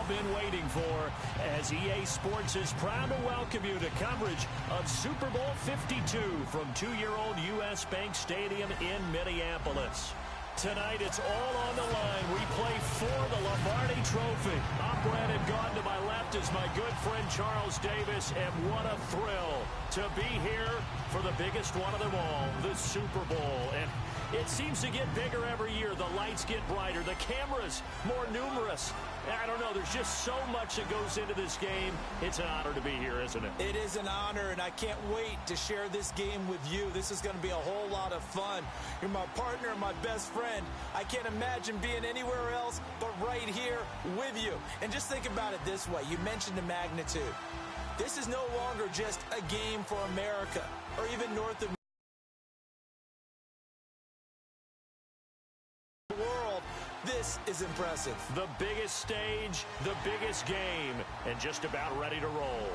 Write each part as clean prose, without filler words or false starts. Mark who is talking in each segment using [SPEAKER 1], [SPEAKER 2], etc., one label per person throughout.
[SPEAKER 1] been waiting for, as EA Sports is proud to welcome you to coverage of Super Bowl 52 from 2-year-old U.S. Bank Stadium in Minneapolis. Tonight, it's all on the line. We play for the Lombardi Trophy. I'm Brandon Gaudin. To my left is my good friend Charles Davis, and what a thrill to be here for the biggest one of them all, the Super Bowl. And it seems to get bigger every year. The lights get brighter. The cameras more numerous. I don't know. There's just so much that goes into this game. It's an honor to be here, isn't it?
[SPEAKER 2] It is an honor, and I can't wait to share this game with you. This is going to be a whole lot of fun. You're my partner and my best friend. I can't imagine being anywhere else but right here with you. And just think about it this way. You mentioned the magnitude. This is no longer just a game for America or even North America. This is impressive.
[SPEAKER 1] The biggest stage, the biggest game, and just about ready to roll.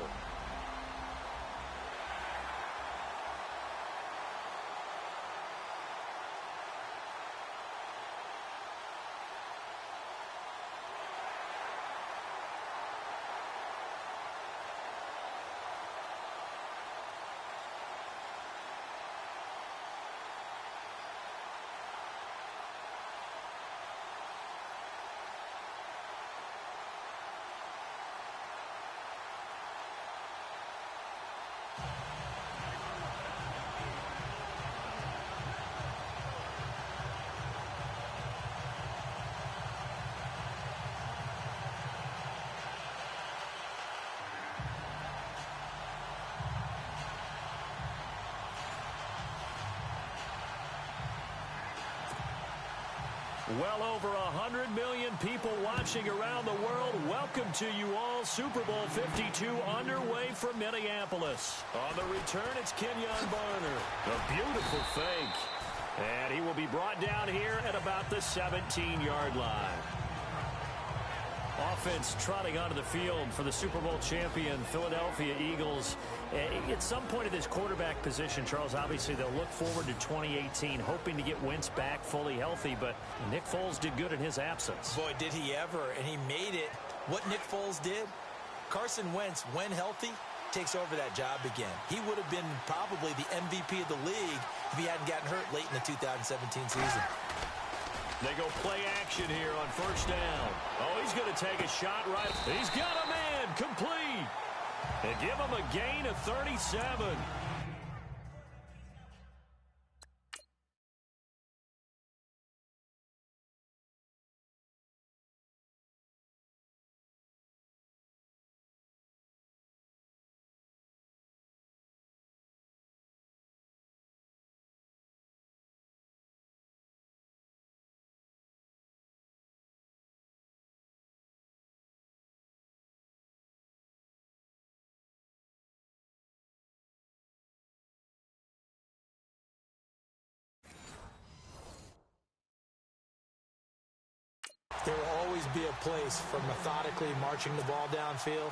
[SPEAKER 1] Well over 100 million people watching around the world. Welcome to you all. Super Bowl 52 underway from Minneapolis. On the return, it's Kenyon Barner. A beautiful fake. And he will be brought down here at about the 17-yard line. Offense trotting onto the field for the Super Bowl champion Philadelphia Eagles. At some point at this quarterback position, Charles, obviously they'll look forward to 2018, hoping to get Wentz back fully healthy, but Nick Foles did good in his absence.
[SPEAKER 2] Boy, did he ever, and he made it. What Nick Foles did, Carson Wentz, when healthy, takes over that job again. He would have been probably the MVP of the league if he hadn't gotten hurt late in the 2017 season.
[SPEAKER 1] They go play action here on first down. Oh, he's going to take a shot right. He's got a man complete. And give him a gain of 37.
[SPEAKER 2] There will always be a place for methodically marching the ball downfield.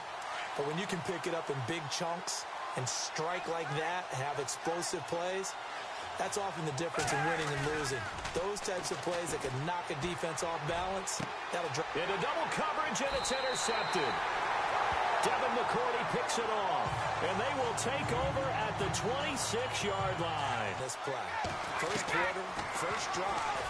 [SPEAKER 2] But when you can pick it up in big chunks and strike like that, have explosive plays, that's often the difference in winning and losing. Those types of plays that can knock a defense off balance, that'll drive.
[SPEAKER 1] Into double coverage, and it's intercepted. Devin McCourty picks it off, and they will take over at the 26-yard line.
[SPEAKER 2] This play. First quarter, first drive.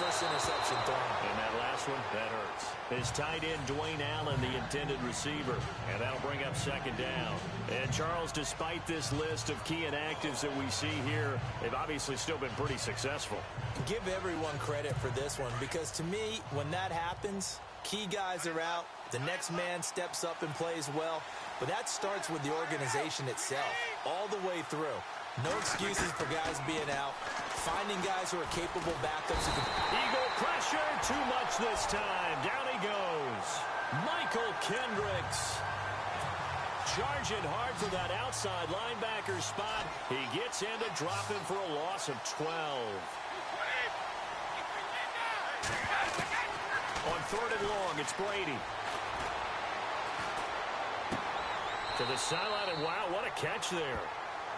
[SPEAKER 2] First interception thrown.
[SPEAKER 1] And that last one, that hurts. His tight end, Dwayne Allen, the intended receiver. And that'll bring up second down. And, Charles, despite this list of key inactives that we see here, they've obviously still been pretty successful.
[SPEAKER 2] Give everyone credit for this one, because to me, when that happens, key guys are out, the next man steps up and plays well. But that starts with the organization itself, all the way through. No excuses for guys being out. Finding guys who are capable backups.
[SPEAKER 1] Eagle pressure, too much this time. Down he goes. Michael Kendricks. Charging hard for that outside linebacker spot. He gets in to drop him for a loss of 12. On third and long, it's Brady. To the sideline, and wow, what a catch there.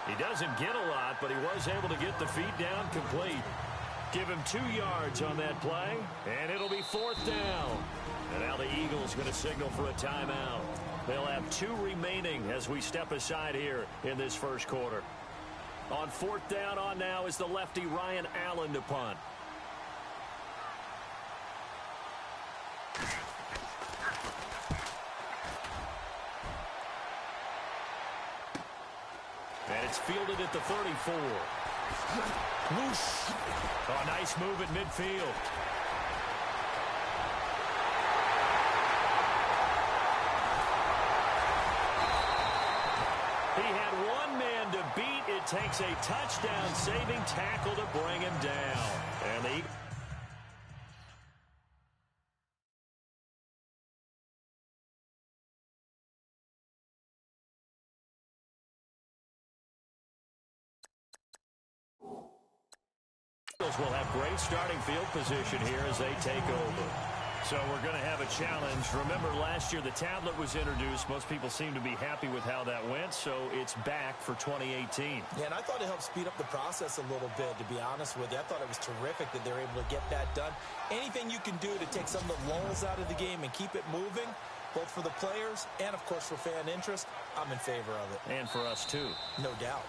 [SPEAKER 1] He doesn't get a lot, but he was able to get the feet down complete. Give him 2 yards on that play, and it'll be 4th down. And now the Eagles going to signal for a timeout. They'll have 2 remaining as we step aside here in this first quarter. On 4th down on now is the lefty Ryan Allen to punt. And it's fielded at the 34. Whoosh. Oh, nice move at midfield. He had 1 man to beat. It takes a touchdown-saving tackle to bring him down. And the Eagles will have great starting field position here as they take over. So we're going to have a challenge. Remember, last year the tablet was introduced. Most people seem to be happy with how that went, so it's back for 2018.
[SPEAKER 2] Yeah, and I thought it helped speed up the process a little bit, to be honest with you. I thought it was terrific that they were able to get that done. Anything you can do to take some of the lulls out of the game and keep it moving, both for the players and, of course, for fan interest, I'm in favor of it.
[SPEAKER 1] And for us, too.
[SPEAKER 2] No doubt.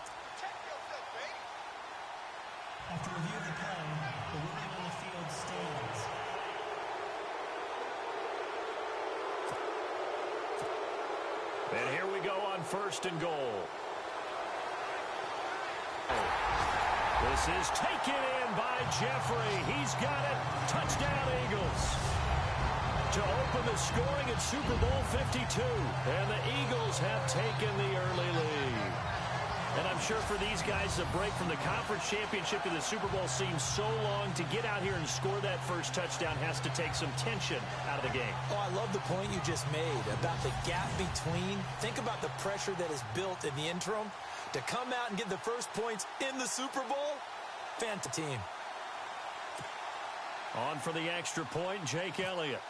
[SPEAKER 3] After review of the play, the ruling on the field stands.
[SPEAKER 1] And here we go on 1st and goal. This is taken in by Jeffrey. He's got it. Touchdown, Eagles. To open the scoring at Super Bowl 52. And the Eagles have taken the early lead. And I'm sure for these guys, the break from the conference championship to the Super Bowl seems so long. To get out here and score that first touchdown has to take some tension out of the game. Oh,
[SPEAKER 2] I love the point you just made about the gap between. Think about the pressure that is built in the interim. To come out and get the first points in the Super Bowl, fantastic team.
[SPEAKER 1] On for the extra point, Jake Elliott.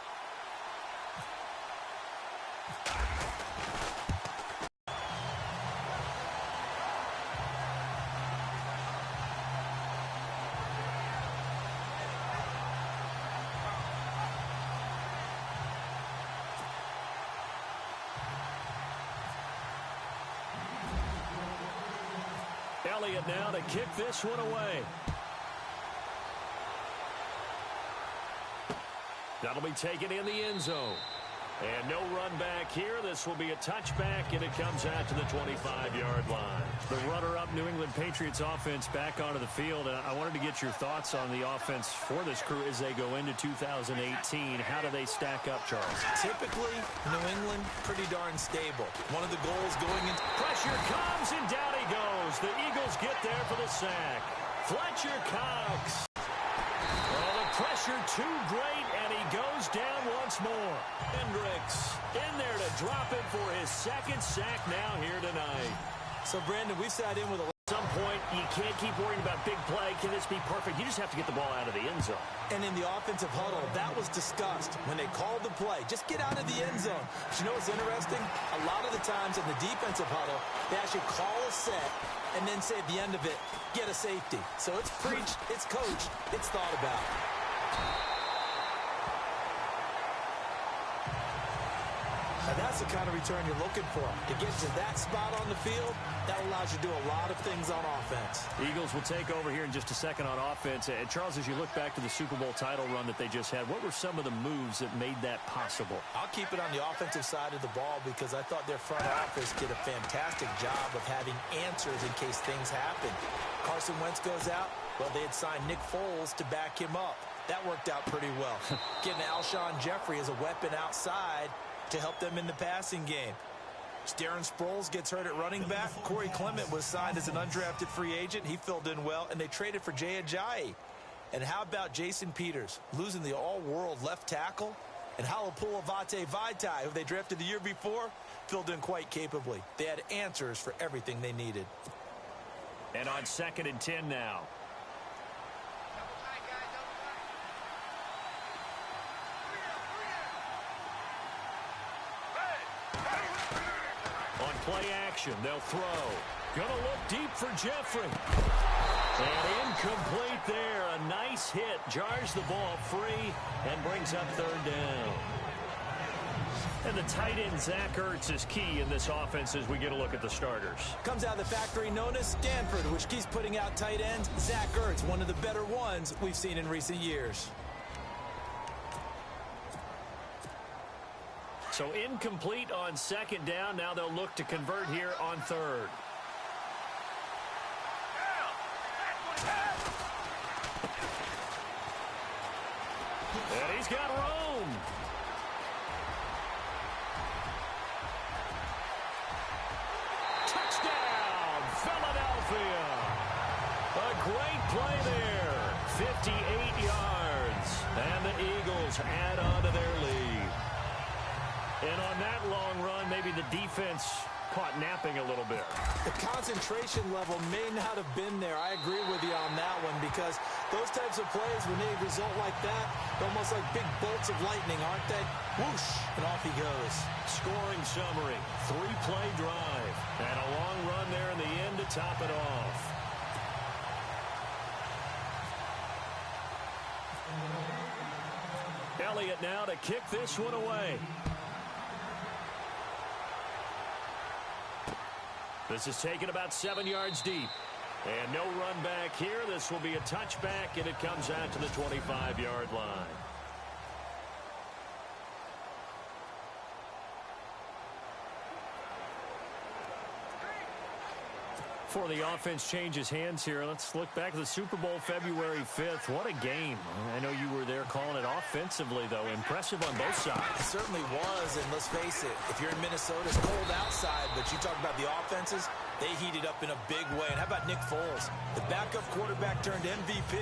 [SPEAKER 1] Elliott now to kick this one away. That'll be taken in the end zone. And no run back here. This will be a touchback, and it comes out to the 25-yard line. The runner-up New England Patriots offense back onto the field. And I wanted to get your thoughts on the offense for this crew as they go into 2018. How do they stack up, Charles?
[SPEAKER 2] Typically, New England, pretty darn stable. One of the goals going into...
[SPEAKER 1] Pressure comes, and down he goes. The Eagles get there for the sack. Fletcher Cox. Well, the pressure too great, and he goes down once more. Hendricks in there to drop it for his 2nd sack now here tonight.
[SPEAKER 2] So, Brandon, we've sat in with a...
[SPEAKER 1] At some point, you can't keep worrying about big play. Can this be perfect? You just have to get the ball out of the end zone.
[SPEAKER 2] And in the offensive huddle, that was discussed when they called the play. Just get out of the end zone. But you know what's interesting? A lot of the times in the defensive huddle, they actually call a set and then say at the end of it, get a safety. So it's preached, it's coached, it's thought about. And that's the kind of return you're looking for. To get to that spot on the field, that allows you to do a lot of things on offense.
[SPEAKER 1] Eagles will take over here in just a second on offense. And Charles, as you look back to the Super Bowl title run that they just had, what were some of the moves that made that possible?
[SPEAKER 2] I'll keep it on the offensive side of the ball because I thought their front office did a fantastic job of having answers in case things happen. Carson Wentz goes out. Well, they had signed Nick Foles to back him up. That worked out pretty well. Getting Alshon Jeffrey as a weapon outside to help them in the passing game. Darren Sproles gets hurt at running back. Corey Clement was signed as an undrafted free agent. He filled in well, and they traded for Jay Ajayi. And how about Jason Peters losing the all-world left tackle? And Halapula Vitae, who they drafted the year before, filled in quite capably. They had answers for everything they needed.
[SPEAKER 1] And on 2nd and 10 now. On play action, they'll throw. Gonna look deep for Jeffrey. And incomplete there. A nice hit. Jars the ball free and brings up third down. And the tight end, Zach Ertz, is key in this offense as we get a look at the starters.
[SPEAKER 2] Comes out of the factory known as Stanford, which keeps putting out tight ends. Zach Ertz, one of the better ones we've seen in recent years.
[SPEAKER 1] So incomplete on second down. Now they'll look to convert here on third. And he's got room. Touchdown, Philadelphia. A great play there. 58 yards. And the Eagles add on to their lead. And on that long run, maybe the defense caught napping a little bit.
[SPEAKER 2] The concentration level may not have been there. I agree with you on that one because those types of plays, when they result like that, they're almost like big bolts of lightning, aren't they? Whoosh, and off he goes.
[SPEAKER 1] Scoring summary, 3-play drive, and a long run there in the end to top it off. Elliott now to kick this one away. This is taken about 7 yards deep. And no run back here. This will be a touchback, and it comes out to the 25-yard line. Before the offense changes hands here, let's look back at the Super Bowl February 5th. What a game. I know you were there calling it offensively, though. Impressive on both sides.
[SPEAKER 2] It certainly was, and let's face it, if you're in Minnesota, it's cold outside, but you talk about the offenses, they heated up in a big way. And how about Nick Foles? The backup quarterback turned MVP.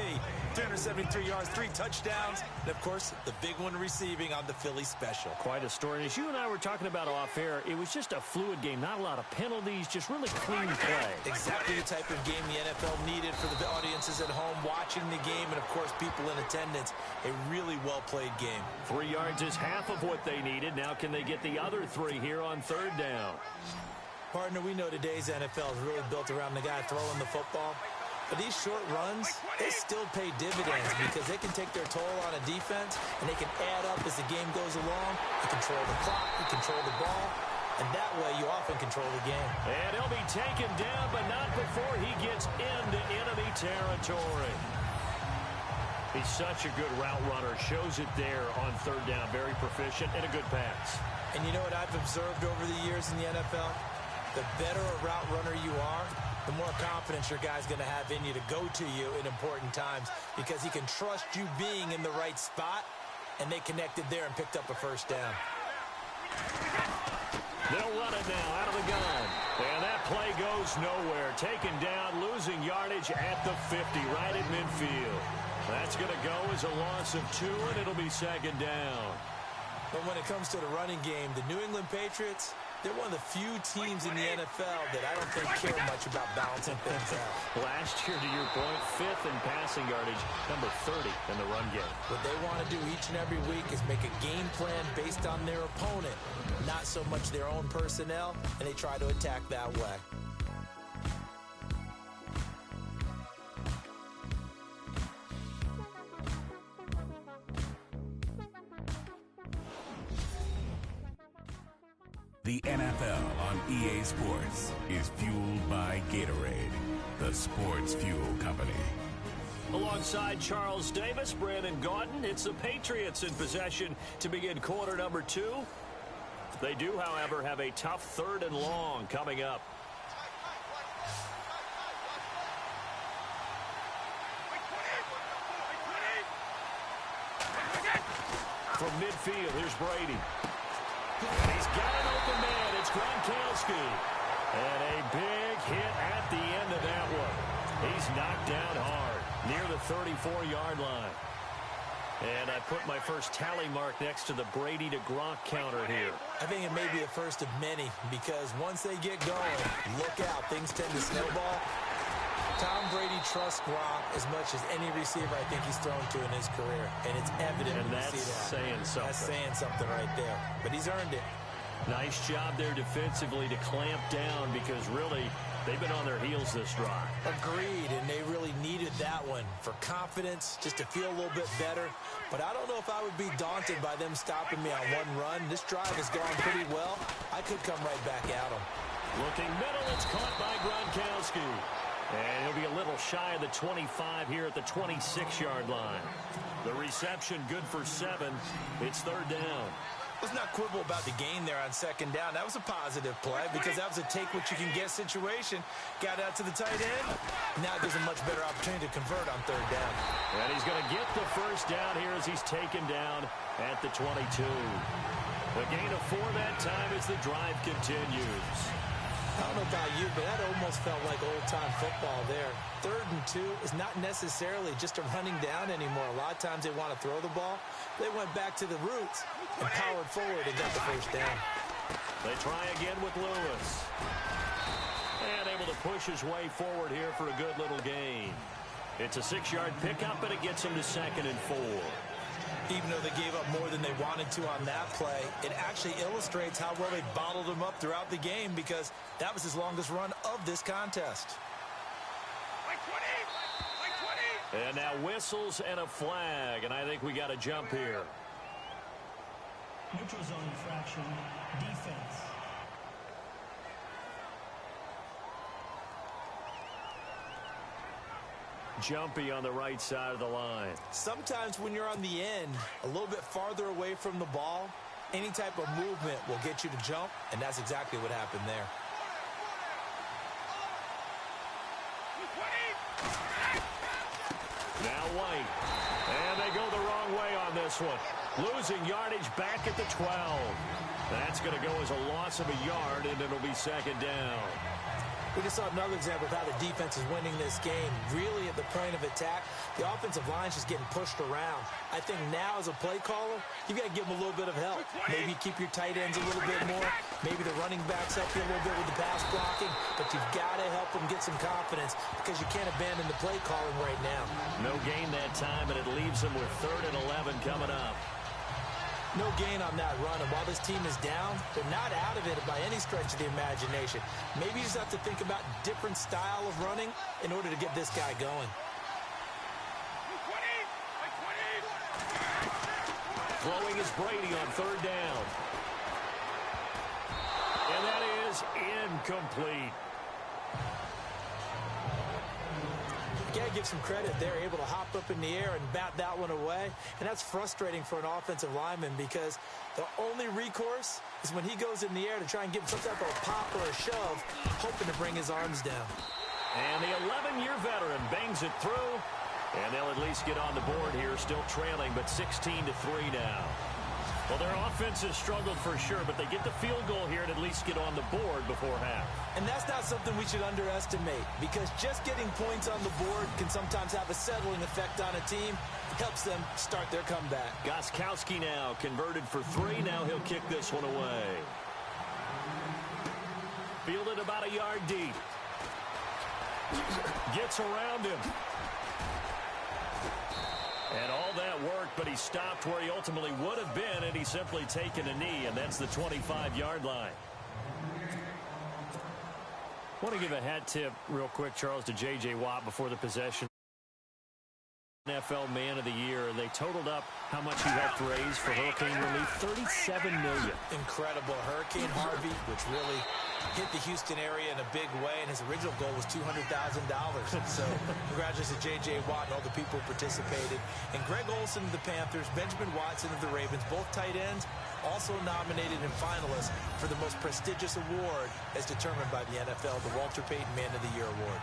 [SPEAKER 2] 373 yards, 3 touchdowns, and, of course, the big one receiving on the Philly special.
[SPEAKER 1] Quite a story. And as you and I were talking about off air, it was just a fluid game. Not a lot of penalties, just really clean play.
[SPEAKER 2] Exactly the type of game the NFL needed for the audiences at home watching the game and, of course, people in attendance. A really well-played game.
[SPEAKER 1] 3 yards is half of what they needed. Now can they get the other 3 here on third down?
[SPEAKER 2] Partner, we know today's NFL is really built around the guy throwing the football. But these short runs, they still pay dividends because they can take their toll on a defense and they can add up as the game goes along. You control the clock, you control the ball, and that way you often control the game.
[SPEAKER 1] And he'll be taken down, but not before he gets into enemy territory. He's such a good route runner. Shows it there on third down. Very proficient and a good pass.
[SPEAKER 2] And you know what I've observed over the years in the NFL? The better a route runner you are, the more confidence your guy's going to have in you to go to you in important times because he can trust you being in the right spot, and they connected there and picked up a first down.
[SPEAKER 1] They'll run it now out of the gun. And that play goes nowhere. Taken down, losing yardage at the 50, right at midfield. That's going to go as a loss of 2, and it'll be second down.
[SPEAKER 2] But when it comes to the running game, the New England Patriots, they're one of the few teams in the NFL that I don't think care much about balancing things out.
[SPEAKER 1] Last year, to your point, 5th in passing yardage, number 30 in the run game.
[SPEAKER 2] What they want to do each and every week is make a game plan based on their opponent, not so much their own personnel, and they try to attack that way.
[SPEAKER 4] The NFL on EA Sports is fueled by Gatorade, the sports fuel company.
[SPEAKER 1] Alongside Charles Davis, Brandon Gaudin, it's the Patriots in possession to begin quarter number 2. They do, however, have a tough third and long coming up. From midfield, here's Brady. And he's got an open man. It's Gronkowski. And a big hit at the end of that one. He's knocked down hard near the 34-yard line. And I put my first tally mark next to the Brady to Gronk counter here.
[SPEAKER 2] I think it may be the first of many because once they get going, look out. Things tend to snowball. Tom Brady trusts Gronk as much as any receiver I think he's thrown to in his career. And it's evident when you see that.
[SPEAKER 1] Saying something.
[SPEAKER 2] That's saying something right there. But he's earned it.
[SPEAKER 1] Nice job there defensively to clamp down because really They've been on their heels this drive.
[SPEAKER 2] Agreed, and they really needed that one for confidence, just to feel a little bit better. But I don't know if I would be daunted by them stopping me on one run. This drive has gone pretty well. I could come right back at them.
[SPEAKER 1] Looking middle, it's caught by Gronkowski. And he'll be a little shy of the 25 here at the 26-yard line. The reception good for 7. It's third down.
[SPEAKER 2] Let's not quibble about the gain there on second down. That was a positive play because that was a take-what-you-can-get situation. Got out to the tight end. Now gives a much better opportunity to convert on third down.
[SPEAKER 1] And he's going to get the first down here as he's taken down at the 22. The gain of 4 that time as the drive continues.
[SPEAKER 2] I don't know about you, but that almost felt like old-time football there. 3rd and 2 is not necessarily just a running down anymore. A lot of times they want to throw the ball. They went back to the roots and powered forward and got the first down.
[SPEAKER 1] They try again with Lewis. And able to push his way forward here for a good little gain. It's a 6-yard pickup, and it gets him to 2nd and 4.
[SPEAKER 2] Even though they gave up more than they wanted to on that play, it actually illustrates how well they bottled him up throughout the game because that was his longest run of this contest.
[SPEAKER 1] And now whistles and a flag, and I think we got a jump here.
[SPEAKER 3] Neutral zone infraction, defense.
[SPEAKER 1] Jumpy on the right side of the line.
[SPEAKER 2] Sometimes when you're on the end, a little bit farther away from the ball, any type of movement will get you to jump, and that's exactly what happened there.
[SPEAKER 1] Now White. And they go the wrong way on this one. Losing yardage back at the 12. That's going to go as a loss of a yard, and it'll be 2nd down.
[SPEAKER 2] We just saw another example of how the defense is winning this game. Really at the point of attack, the offensive line is just getting pushed around. I think now as a play caller, you've got to give them a little bit of help. Maybe keep your tight ends a little bit more. Maybe the running backs help you a little bit with the pass blocking. But you've got to help them get some confidence because you can't abandon the play calling right now.
[SPEAKER 1] No gain that time, and it leaves them with 3rd and 11 coming up.
[SPEAKER 2] No gain on that run, and while this team is down, they're not out of it by any stretch of the imagination. Maybe you just have to think about different style of running in order to get this guy going.
[SPEAKER 1] Throwing is Brady on 3rd down. And that is incomplete.
[SPEAKER 2] You got to give some credit. They're able to hop up in the air and bat that one away. And that's frustrating for an offensive lineman because the only recourse is when he goes in the air to try and give some type of a pop or a shove, hoping to bring his arms down.
[SPEAKER 1] And the 11-year veteran bangs it through. And they'll at least get on the board here, still trailing, but 16-3 now. Well, their offense has struggled for sure, but they get the field goal here and at least get on the board before half.
[SPEAKER 2] And that's not something we should underestimate because just getting points on the board can sometimes have a settling effect on a team. It helps them start their comeback.
[SPEAKER 1] Gostkowski now converted for 3. Now he'll kick this one away. Fielded about a yard deep. Gets around him. And all that worked, but he stopped where he ultimately would have been, and he's simply taken a knee, and that's the 25-yard line. I want to give a hat tip real quick, Charles, to J.J. Watt before the possession. NFL Man of the Year. They totaled up how much he helped raise for hurricane relief, $37 million.
[SPEAKER 2] Incredible. Hurricane Harvey, which really hit the Houston area in a big way, and his original goal was $200,000. So congratulations to J.J. Watt and all the people who participated. And Greg Olsen of the Panthers, Benjamin Watson of the Ravens, both tight ends, also nominated and finalists for the most prestigious award as determined by the NFL, the Walter Payton Man of the Year Award.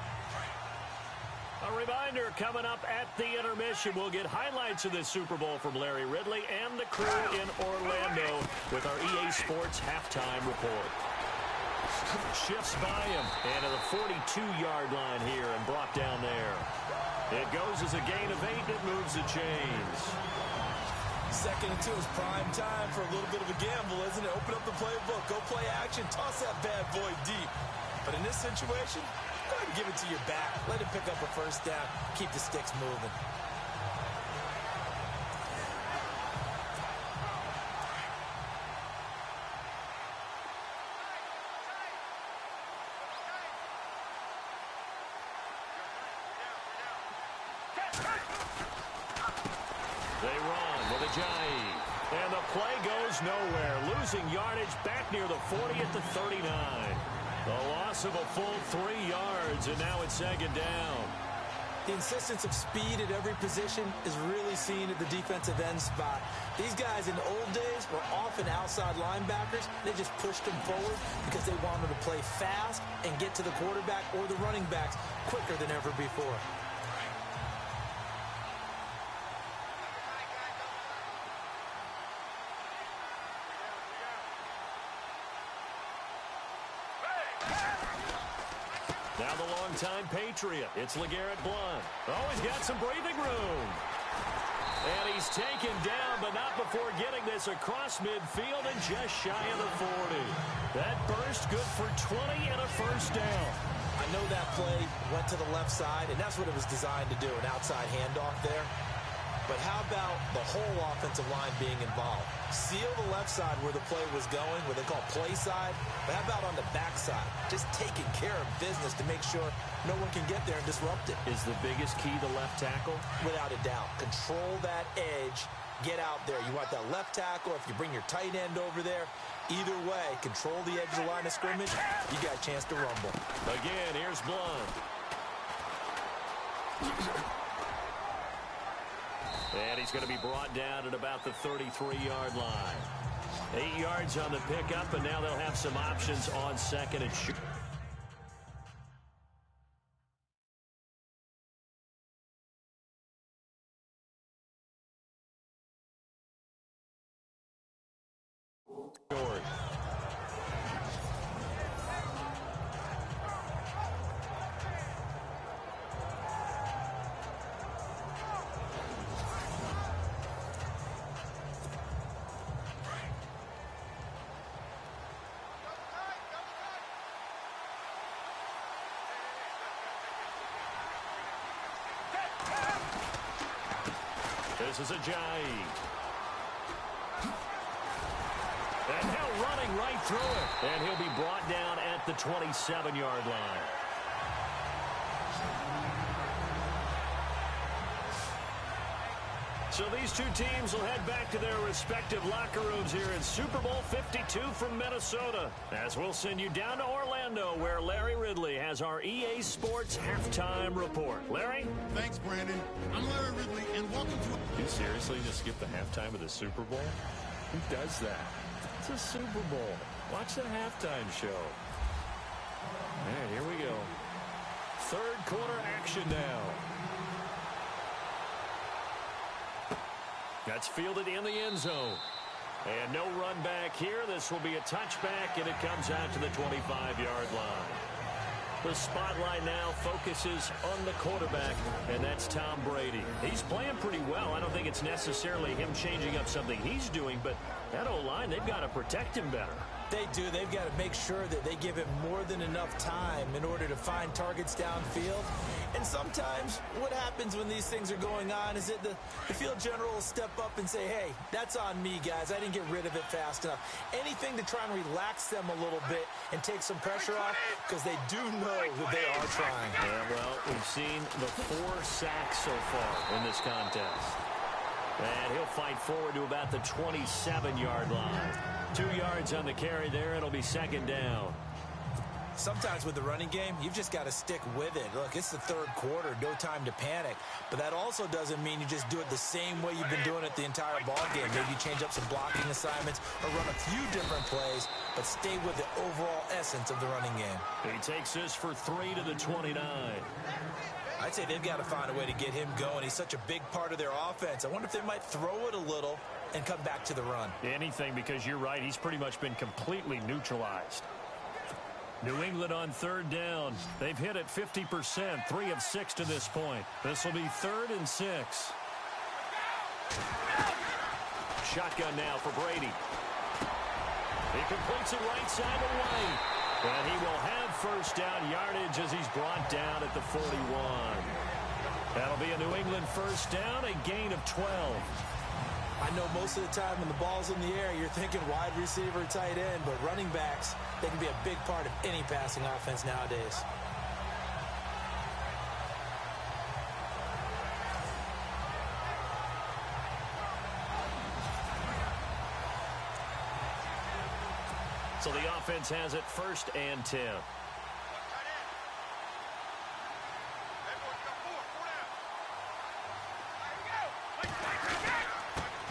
[SPEAKER 1] A reminder, coming up at the intermission, we'll get highlights of this Super Bowl from Larry Ridley and the crew in Orlando with our EA Sports halftime report. Shifts by him, and to the 42-yard line here and brought down there. It goes as a gain of 8. It moves the chains.
[SPEAKER 2] 2nd and 2 is prime time for a little bit of a gamble, isn't it? Open up the playbook, go play action, toss that bad boy deep. But in this situation, go ahead and give it to your back. Let him pick up a first down. Keep the sticks moving.
[SPEAKER 1] Ajayi. And the play goes nowhere. Losing yardage back near the 40 at the 39. A loss of a full 3 yards, and now it's second down.
[SPEAKER 2] The insistence of speed at every position is really seen at the defensive end spot. These guys in the old days were often outside linebackers. They just pushed them forward because they wanted to play fast and get to the quarterback or the running backs quicker than ever before.
[SPEAKER 1] Now the longtime Patriot. It's LeGarrette Blount. Oh, he's got some breathing room. And he's taken down, but not before getting this across midfield and just shy of the 40. That burst good for 20 and a first down.
[SPEAKER 2] I know that play went to the left side, and that's what it was designed to do, an outside handoff there. But how about the whole offensive line being involved? Seal the left side where the play was going, what they call play side. But how about on the back side? Just taking care of business to make sure no one can get there and disrupt it.
[SPEAKER 1] Is the biggest key the left tackle?
[SPEAKER 2] Without a doubt. Control that edge. Get out there. You want that left tackle. If you bring your tight end over there, either way, control the edge of the line of scrimmage. You got a chance to rumble.
[SPEAKER 1] Again, here's Blount. And he's going to be brought down at about the 33-yard line. 8 yards on the pickup, and now they'll have some options on second and short. This is Ajayi. And now running right through it. And he'll be brought down at the 27-yard line. So these two teams will head back to their respective locker rooms here in Super Bowl 52 from Minnesota. As we'll send you down to Orlando, where Larry Ridley has our EA Sports halftime report. Larry?
[SPEAKER 5] Thanks, Brandon. I'm Larry Ridley, and welcome to...
[SPEAKER 1] You seriously just skip the halftime of the Super Bowl? Who does that? It's a Super Bowl. Watch the halftime show. All right, here we go. Third quarter action now. That's fielded in the end zone. And no run back here. This will be a touchback, and it comes out to the 25-yard line. The spotlight now focuses on the quarterback, and that's Tom Brady. He's playing pretty well. I don't think it's necessarily him changing up something he's doing, but that O-line, they've got to protect him better.
[SPEAKER 2] They do. They've got to make sure that they give him more than enough time in order to find targets downfield. And sometimes what happens when these things are going on is that the field general will step up and say, hey, that's on me, guys. I didn't get rid of it fast enough. Anything to try and relax them a little bit and take some pressure off, because they do know that they are trying.
[SPEAKER 1] Yeah, well, we've seen the 4 sacks so far in this contest. And he'll fight forward to about the 27-yard line. 2 yards on the carry there. It'll be second down.
[SPEAKER 2] Sometimes with the running game, you've just got to stick with it. Look, it's the third quarter, no time to panic. But that also doesn't mean you just do it the same way you've been doing it the entire ball game. Maybe you change up some blocking assignments or run a few different plays, but stay with the overall essence of the running game.
[SPEAKER 1] He takes this for 3 to the 29.
[SPEAKER 2] I'd say they've got to find a way to get him going. He's such a big part of their offense. I wonder if they might throw it a little and come back to the run.
[SPEAKER 1] Anything, because you're right. He's pretty much been completely neutralized. New England on third down. They've hit it 50%, 3 of 6 to this point. This will be 3rd and 6. Shotgun now for Brady. He completes it right side away. And he will have first down yardage as he's brought down at the 41. That'll be a New England first down, a gain of 12.
[SPEAKER 2] I know most of the time when the ball's in the air, you're thinking wide receiver, tight end, but running backs, they can be a big part of any passing offense nowadays.
[SPEAKER 1] So the offense has it 1st and 10.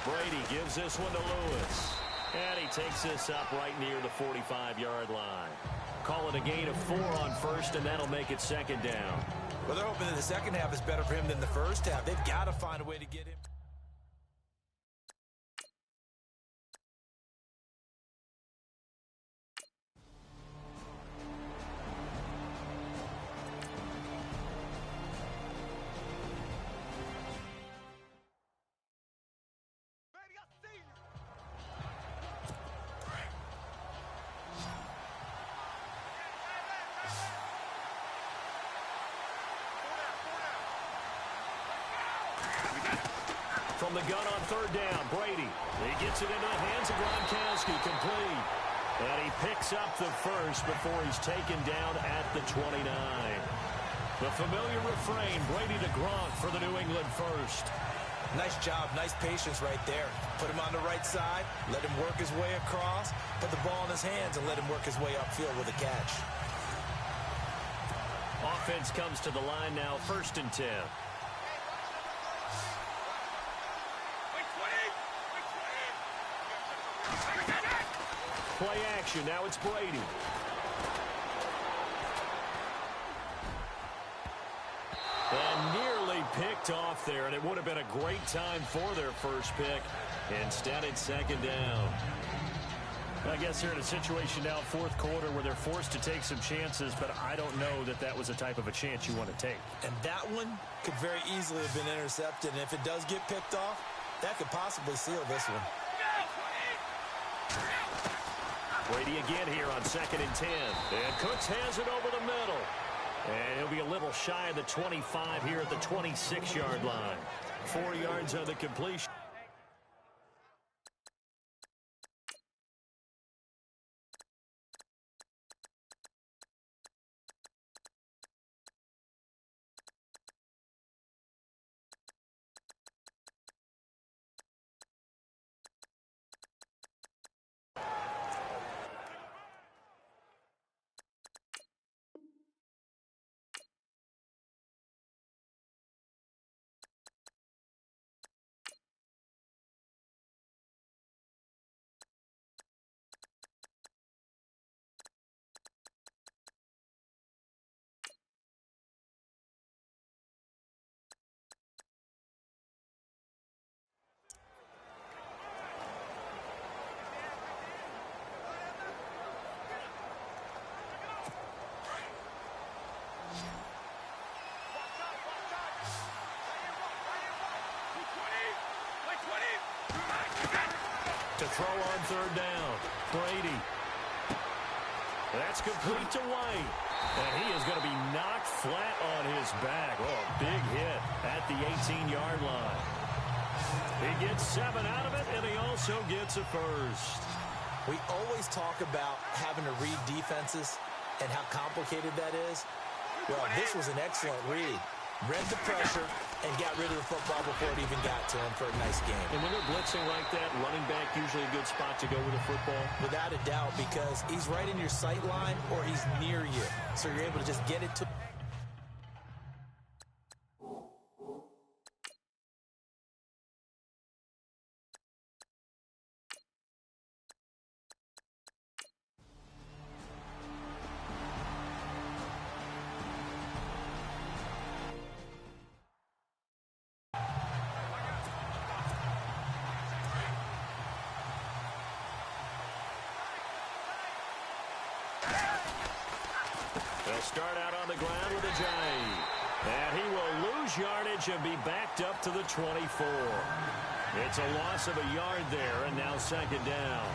[SPEAKER 1] Brady gives this one to Lewis. And he takes this up right near the 45-yard line. Call it a gain of 4 on 1st, and that'll make it 2nd down.
[SPEAKER 2] Well, they're hoping that the second half is better for him than the first half. They've got to find a way to get him.
[SPEAKER 1] From the gun on 3rd down, Brady. He gets it into the hands of Gronkowski, complete. And he picks up the first before he's taken down at the 29. The familiar refrain, Brady to Gronk for the New England first.
[SPEAKER 2] Nice job, nice patience right there. Put him on the right side, let him work his way across, put the ball in his hands, and let him work his way upfield with a catch.
[SPEAKER 1] Offense comes to the line now, 1st and 10. Play action. Now it's Brady. And nearly picked off there, and it would have been a great time for their first pick. Instead, it's 2nd down. I guess they're in a situation now, 4th quarter, where they're forced to take some chances, but I don't know that that was the type of a chance you want to take.
[SPEAKER 2] And that one could very easily have been intercepted, and if it does get picked off, that could possibly seal this one.
[SPEAKER 1] Brady again here on 2nd and 10. And Cooks has it over the middle. And he'll be a little shy of the 25 here at the 26-yard line. 4 yards on the completion. To throw on 3rd down, Brady. That's complete to White. And he is going to be knocked flat on his back. Oh, a big hit at the 18-yard line. He gets 7 out of it, and he also gets a first.
[SPEAKER 2] We always talk about having to read defenses and how complicated that is. Well, this was an excellent read. Read the pressure and got rid of the football before it even got to him for a nice game.
[SPEAKER 1] And when they're blitzing like that, running back usually a good spot to go with the football.
[SPEAKER 2] Without a doubt, because he's right in your sight line or he's near you. So you're able to just get it to...
[SPEAKER 1] They'll start out on the ground with a Ajayi. And he will lose yardage and be backed up to the 24. It's a loss of a yard there, and now 2nd down.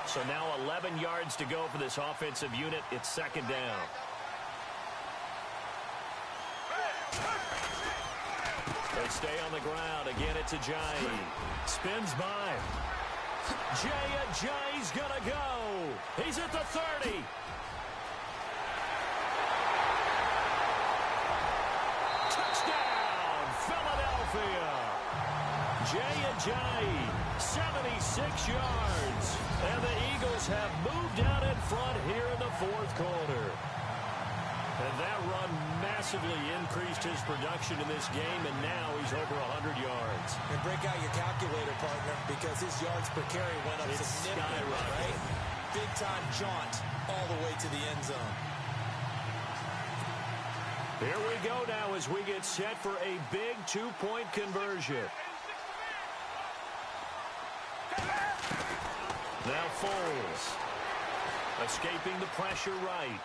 [SPEAKER 1] So now 11 yards to go for this offensive unit. It's 2nd down. They stay on the ground. Again, it's Ajayi. Spins by. Ajayi's gonna go. He's at the 30. Touchdown, Philadelphia. Ajayi, 76 yards. And the Eagles have moved out in front here in the fourth quarter. And that run massively increased his production in this game, and now he's over 100 yards.
[SPEAKER 2] And break out your calculator, partner, because his yards per carry went up significantly, right? Big-time jaunt all the way to the end zone.
[SPEAKER 1] Here we go now as we get set for a big two-point conversion. Now Foles, escaping the pressure right.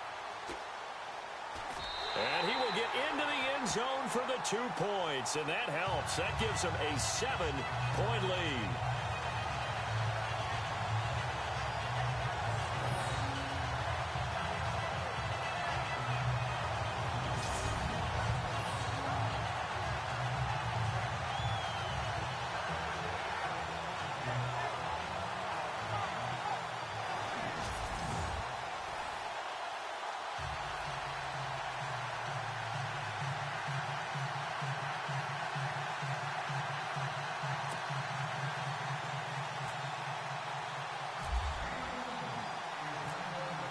[SPEAKER 1] And he will get into the end zone for the 2 points, and that helps. That gives him a 7-point lead.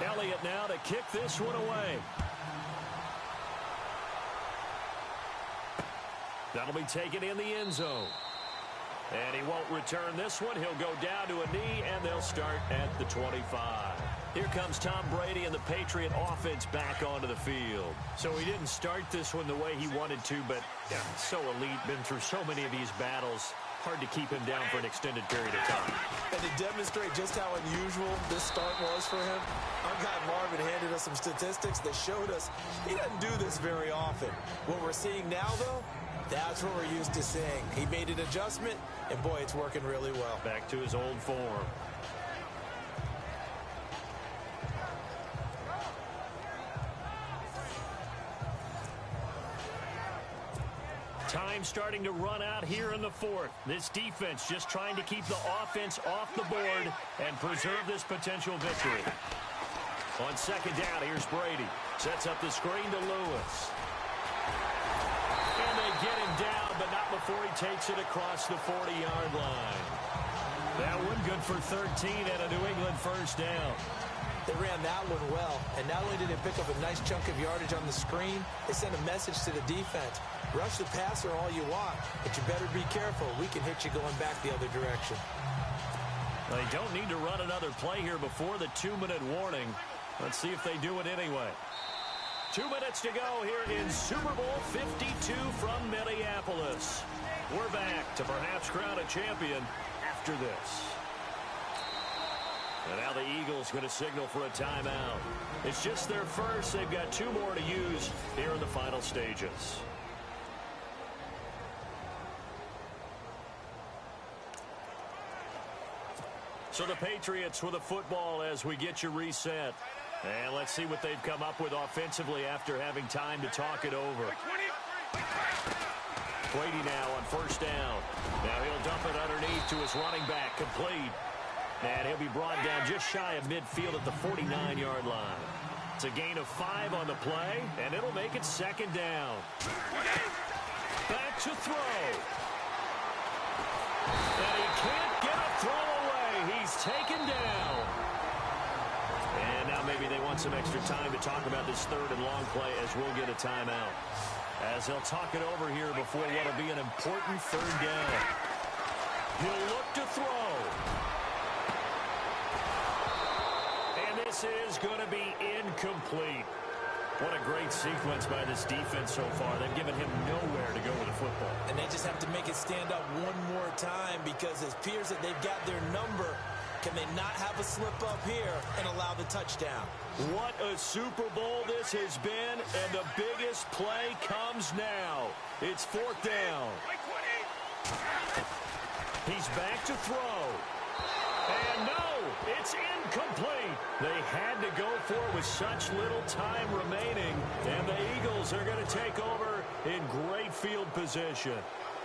[SPEAKER 1] Elliott now to kick this one away. That'll be taken in the end zone. And he won't return this one. He'll go down to a knee, and they'll start at the 25. Here comes Tom Brady and the Patriot offense back onto the field. So he didn't start this one the way he wanted to, but so elite, been through so many of these battles. Hard to keep him down for an extended period of time.
[SPEAKER 2] And to demonstrate just how unusual this start was for him, our guy Marvin handed us some statistics that showed us he doesn't do this very often. What we're seeing now, though, that's what we're used to seeing. He made an adjustment, and boy, it's working really well.
[SPEAKER 1] Back to his old form. Time starting to run out here in the fourth. This defense just trying to keep the offense off the board and preserve this potential victory. On second down, here's Brady. Sets up the screen to Lewis. And they get him down, but not before he takes it across the 40-yard line. That one good for 13 and a New England first down.
[SPEAKER 2] They ran that one well, and not only did they pick up a nice chunk of yardage on the screen, they sent a message to the defense. Rush the passer all you want, but you better be careful. We can hit you going back the other direction.
[SPEAKER 1] They don't need to run another play here before the 2-minute warning. Let's see if they do it anyway. 2 minutes to go here in Super Bowl 52 from Minneapolis. We're back to perhaps crown a champion after this. And now the Eagles going to signal for a timeout. It's just their first. They've got 2 more to use here in the final stages. So the Patriots with a football as we get you reset. And let's see what they've come up with offensively after having time to talk it over. Brady now on first down. Now he'll dump it underneath to his running back, complete. And he'll be brought down just shy of midfield at the 49-yard line. It's a gain of 5 on the play, and it'll make it second down. Back to throw. And he can't get a throw away. He's taken down. And now maybe they want some extra time to talk about this third and long play as we'll get a timeout. As he'll talk it over here before what'll be an important third down. He'll look to throw. And this is going to be incomplete. What a great sequence by this defense so far. They've given him nowhere to go with the football.
[SPEAKER 2] And they just have to make it stand up one more time because it appears that they've got their number. Can they not have a slip up here and allow the touchdown?
[SPEAKER 1] What a Super Bowl this has been, and the biggest play comes now. It's fourth down. He's back to throw. And no, it's incomplete. They had to go for it with such little time remaining, and the Eagles are going to take over in great field position.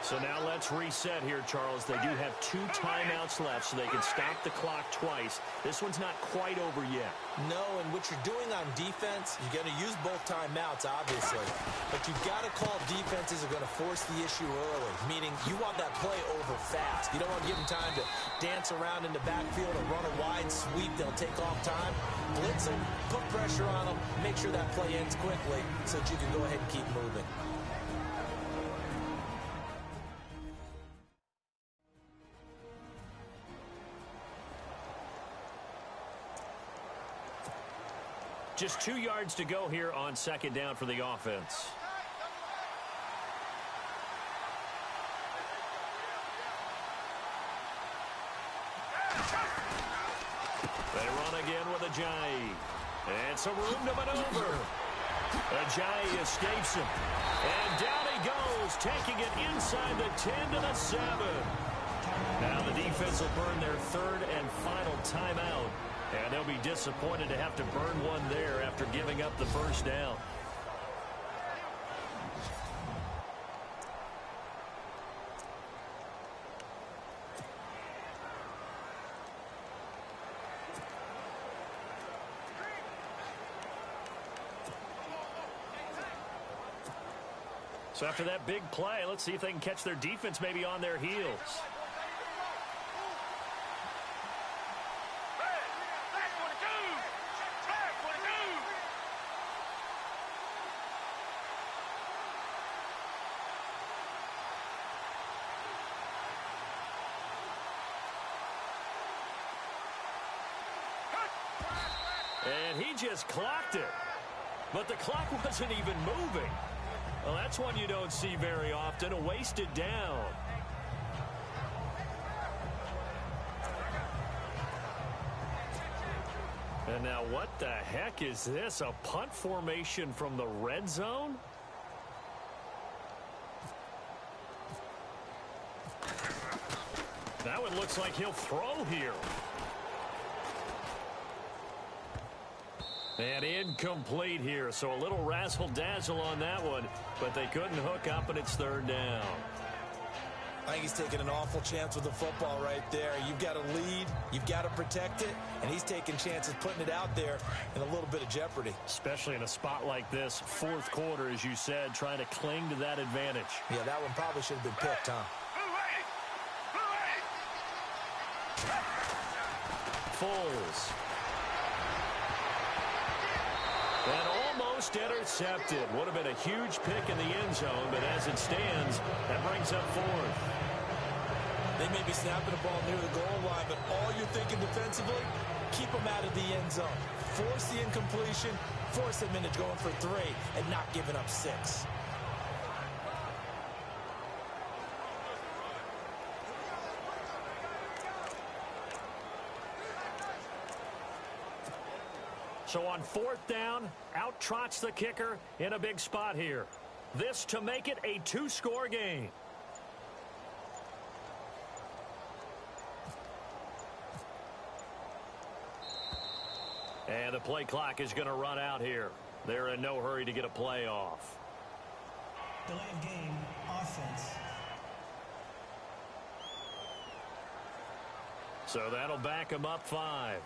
[SPEAKER 1] So now let's reset here, Charles. They do have 2 timeouts left, so they can stop the clock twice. This one's not quite over yet.
[SPEAKER 2] No, and what you're doing on defense, you're going to use both timeouts, obviously. But you've got to call defenses are going to force the issue early, meaning you want that play over fast. You don't want to give them time to dance around in the backfield or run a wide sweep. They'll take off time. Blitz them, put pressure on them, make sure that play ends quickly so that you can go ahead and keep moving.
[SPEAKER 1] Just 2 yards to go here on second down for the offense. They run again with Ajayi. And some room to maneuver. Ajayi escapes him. And down he goes, taking it inside the 10 to the 7. Now the defense will burn their 3rd and final timeout. And they'll be disappointed to have to burn one there after giving up the first down. So after that big play, let's see if they can catch their defense maybe on their heels. And he just clocked it. But the clock wasn't even moving. Well, that's one you don't see very often, a wasted down. And now what the heck is this? A punt formation from the red zone? That one looks like he'll throw here. And incomplete here, so a little razzle-dazzle on that one, but they couldn't hook up, and it's 3rd down.
[SPEAKER 2] I think he's taking an awful chance with the football right there. You've got to lead, you've got to protect it, and he's taking chances putting it out there in a little bit of jeopardy.
[SPEAKER 1] Especially in a spot like this, 4th quarter, as you said, trying to cling to that advantage.
[SPEAKER 2] Yeah, that one probably should have been picked, huh?
[SPEAKER 1] Foles. And almost intercepted. Would have been a huge pick in the end zone, but as it stands, that brings up 4th.
[SPEAKER 2] They may be snapping the ball near the goal line, but all you're thinking defensively, keep them out of the end zone. Force the incompletion, force them into going for 3, and not giving up 6.
[SPEAKER 1] So on 4th down, out trots the kicker in a big spot here. This to make it a 2-score game. And the play clock is going to run out here. They're in no hurry to get a play off.
[SPEAKER 3] Delay of game, offense.
[SPEAKER 1] So that'll back them up 5.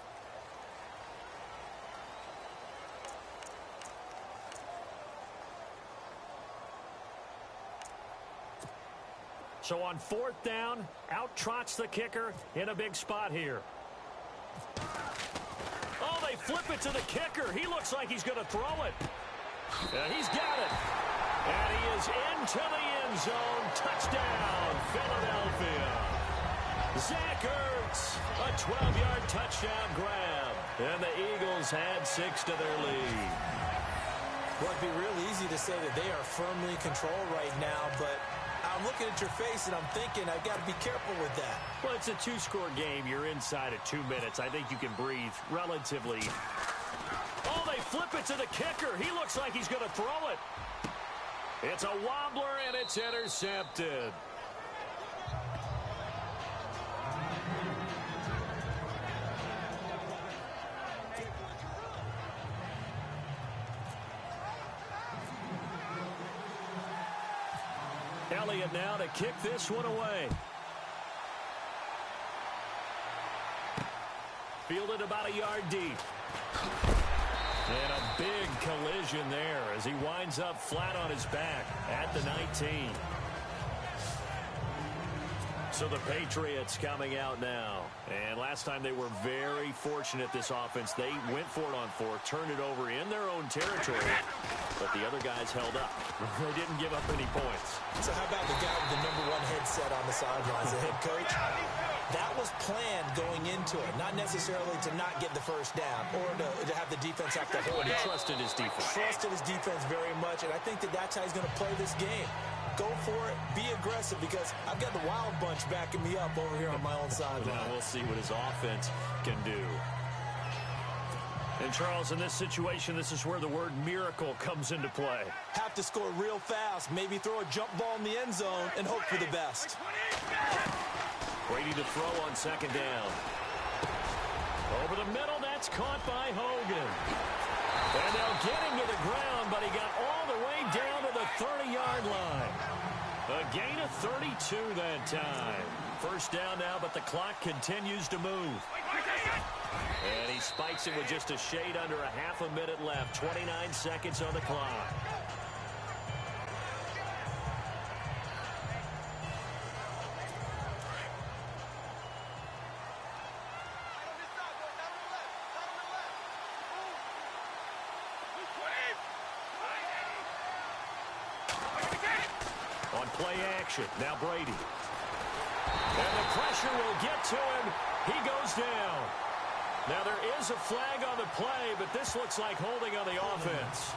[SPEAKER 1] So on 4th down, out trots the kicker in a big spot here. Oh, they flip it to the kicker. He looks like he's going to throw it. He's got it. And he is into the end zone. Touchdown, Philadelphia. Zach Ertz, a 12-yard touchdown grab. And the Eagles add 6 to their lead.
[SPEAKER 2] Well, it'd be real easy to say that they are firmly in control right now, but I'm looking at your face and I'm thinking I've got to be careful with that.
[SPEAKER 1] Well, it's a 2-score game. You're inside at 2 minutes. I think you can breathe relatively. Oh, they flip it to the kicker. He looks like he's going to throw it. It's a wobbler and it's intercepted. Elliott now to kick this one away. Fielded about a yard deep. And a big collision there as he winds up flat on his back at the 19. So the Patriots coming out now. And last time they were very fortunate, this offense. They went for it on fourth, turned it over in their own territory. But the other guys held up. They didn't give up any points.
[SPEAKER 2] So how about the guy with the #1 headset on the sidelines, the head coach? That was planned going into it, not necessarily to not get the first down or to have the defense have to hold it.
[SPEAKER 1] He trusted his defense.
[SPEAKER 2] Trusted his defense very much, and I think that's how he's going to play this game. Go for it, be aggressive, because I've got the wild bunch backing me up over here on my own sideline.
[SPEAKER 1] Now we'll see what his offense can do. And, Charles, in this situation, this is where the word miracle comes into play.
[SPEAKER 2] Have to score real fast, maybe throw a jump ball in the end zone and hope for the best.
[SPEAKER 1] Brady to throw on second down. Over the middle, that's caught by Hogan. And they'll get him to the ground, but he got all the way down to the 30-yard line. A gain of 32 that time. First down now, but the clock continues to move. And he spikes it with just a shade under a half a minute left. 29 seconds on the clock. On play action, now Brady. And the pressure will get to him. He goes down. Now there is a flag on the play, but this looks like holding on the offense.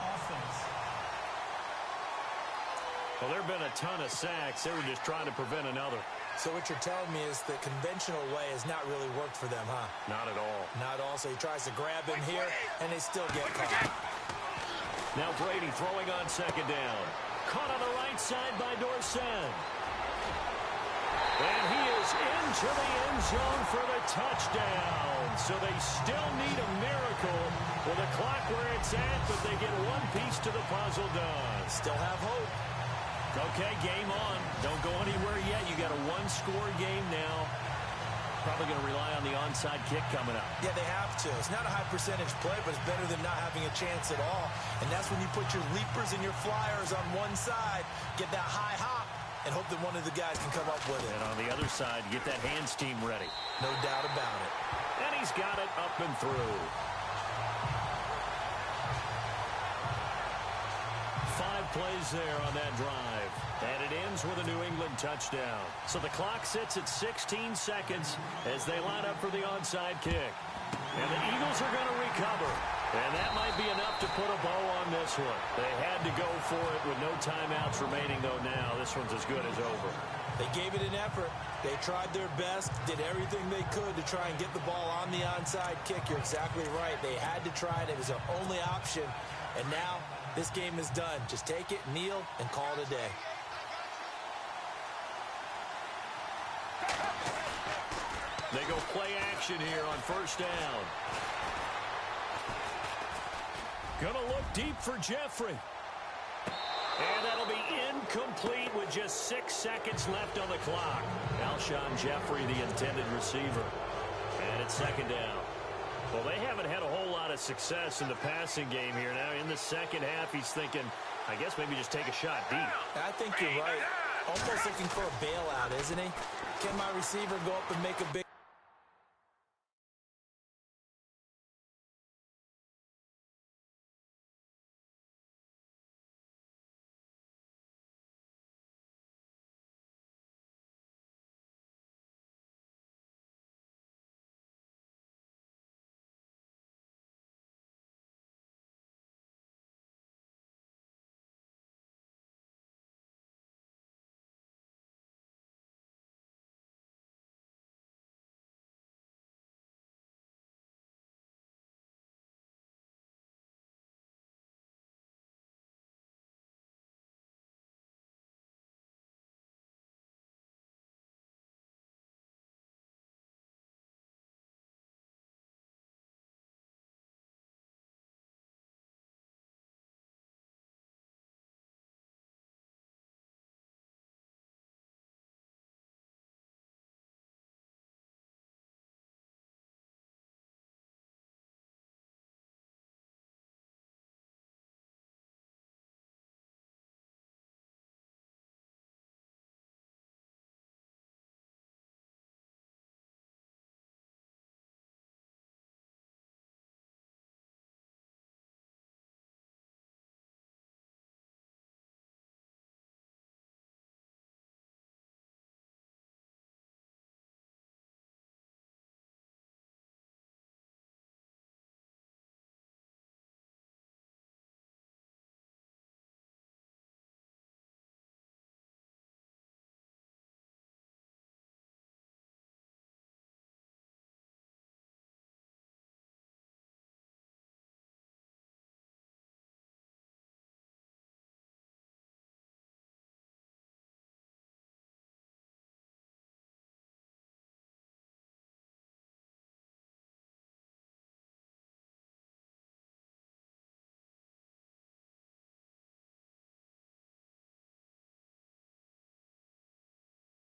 [SPEAKER 1] Well, there have been a ton of sacks. They were just trying to prevent another.
[SPEAKER 2] So what you're telling me is the conventional way has not really worked for them, huh?
[SPEAKER 1] Not at all.
[SPEAKER 2] Not at all. So he tries to grab him here, and they still get caught.
[SPEAKER 1] Now Brady throwing on second down. Caught on the right side by Dorsett. And he is into the end zone for the touchdown. So they still need a miracle with the clock where it's at, but they get one piece to the puzzle done.
[SPEAKER 2] Still have hope.
[SPEAKER 1] Okay, game on. Don't go anywhere yet. You got a one-score game now. Probably going to rely on the onside kick coming up.
[SPEAKER 2] Yeah, they have to. It's not a high percentage play, but it's better than not having a chance at all. And that's when you put your leapers and your flyers on one side, get that high hop, and hope that one of the guys can come up with it.
[SPEAKER 1] And on the other side, get that hands team ready.
[SPEAKER 2] No doubt about it.
[SPEAKER 1] And he's got it up and through. 5 plays there on that drive. And it ends with a New England touchdown. So the clock sits at 16 seconds as they line up for the onside kick. And the Eagles are going to recover. And that might be enough to put a bow on this one. They had to go for it with no timeouts remaining, though now. This one's as good as over.
[SPEAKER 2] They gave it an effort. They tried their best, did everything they could to try and get the ball on the onside kick. You're exactly right. They had to try it. It was their only option. And now this game is done. Just take it, kneel, and call it a day.
[SPEAKER 1] They go play action here on first down. Gonna look deep for Jeffrey. And that'll be incomplete with just 6 seconds left on the clock. Alshon Jeffrey, the intended receiver. And it's second down. Well, they haven't had a whole lot of success in the passing game here. Now, in the second half, he's thinking, I guess maybe just take a shot deep.
[SPEAKER 2] I think you're right. Almost looking for a bailout, isn't he? Can my receiver go up and make a big